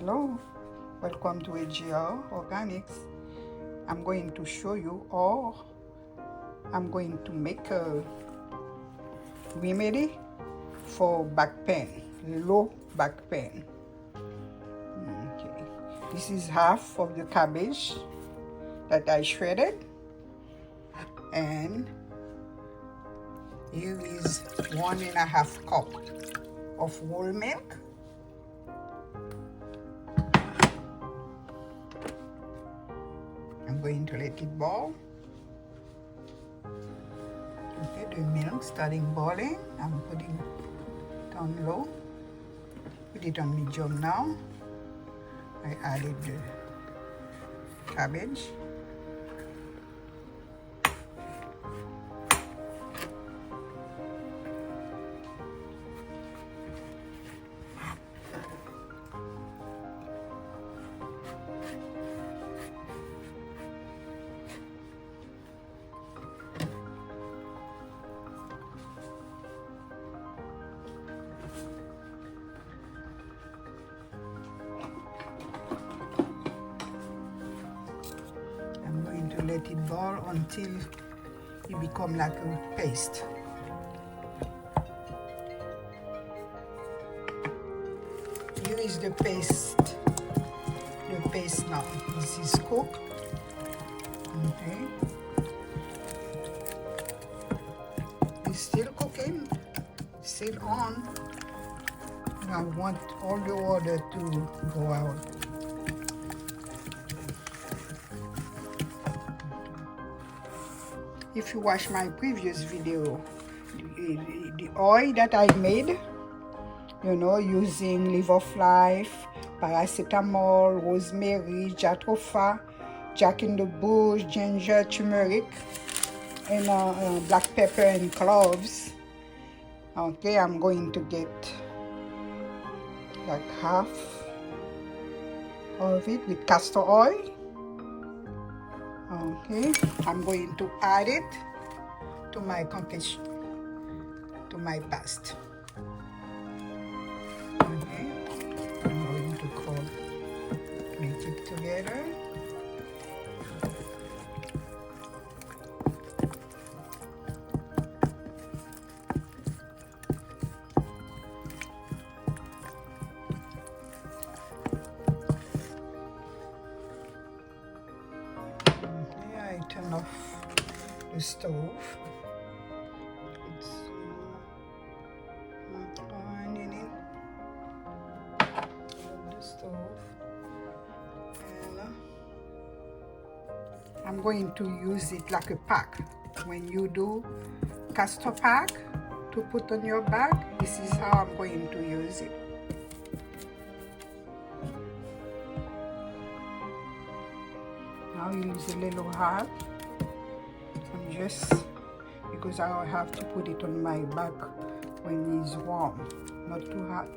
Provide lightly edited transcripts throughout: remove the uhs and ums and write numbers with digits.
Hello, welcome to AGR Organics. I'm going to show you how I'm going to make a remedy for back pain, low back pain. Okay, this is half of the cabbage that I shredded, and here is 1.5 cup of whole milk. I'm going to let it boil. Okay, the milk starting boiling. I'm putting it on low. Put it on medium now. I added the cabbage. Let it boil until it becomes like a paste. Here is the paste. The paste now. This is cooked. Okay. It's still cooking. Still on. I want all the water to go out. If you watch my previous video, the oil that I made, you know, using liver of life, paracetamol, rosemary, jatropha, jack in the bush, ginger, turmeric, and black pepper and cloves. Okay, I'm going to get like half of it with castor oil. Okay, I'm going to add it to my concoction, to my paste. Okay, I'm going to mix it together. Turn off the stove. It's not on in it. The stove, and I'm going to use it like a pack. When you do castor pack to put on your back, this is how I'm going to use it. Now use a little half, and just because I will have to put it on my back when it's warm, not too hot.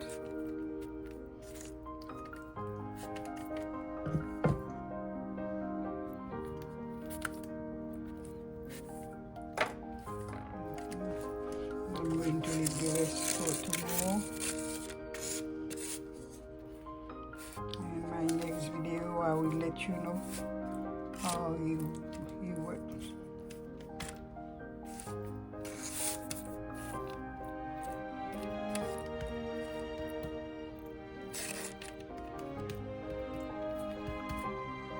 I'm going to leave the rest for tomorrow. In my next video, I will let you know how you work.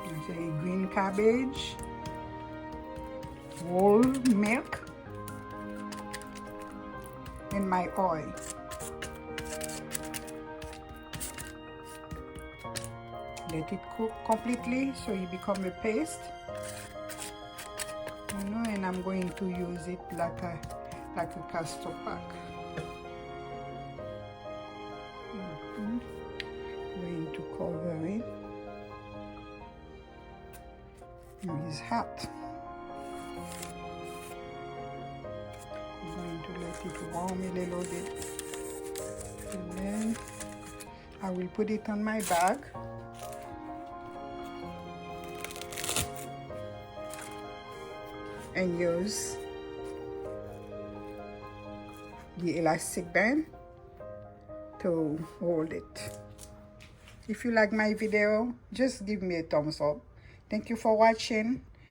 There's a green cabbage, whole milk, and my oil. Let it cook completely so it becomes a paste. You know, and I'm going to use it like a castor pack. Going to cover it. It's hot. I'm going to let it warm a little bit, and then I will put it on my bag. And use the elastic band to hold it. If you like my video, just give me a thumbs up. Thank you for watching.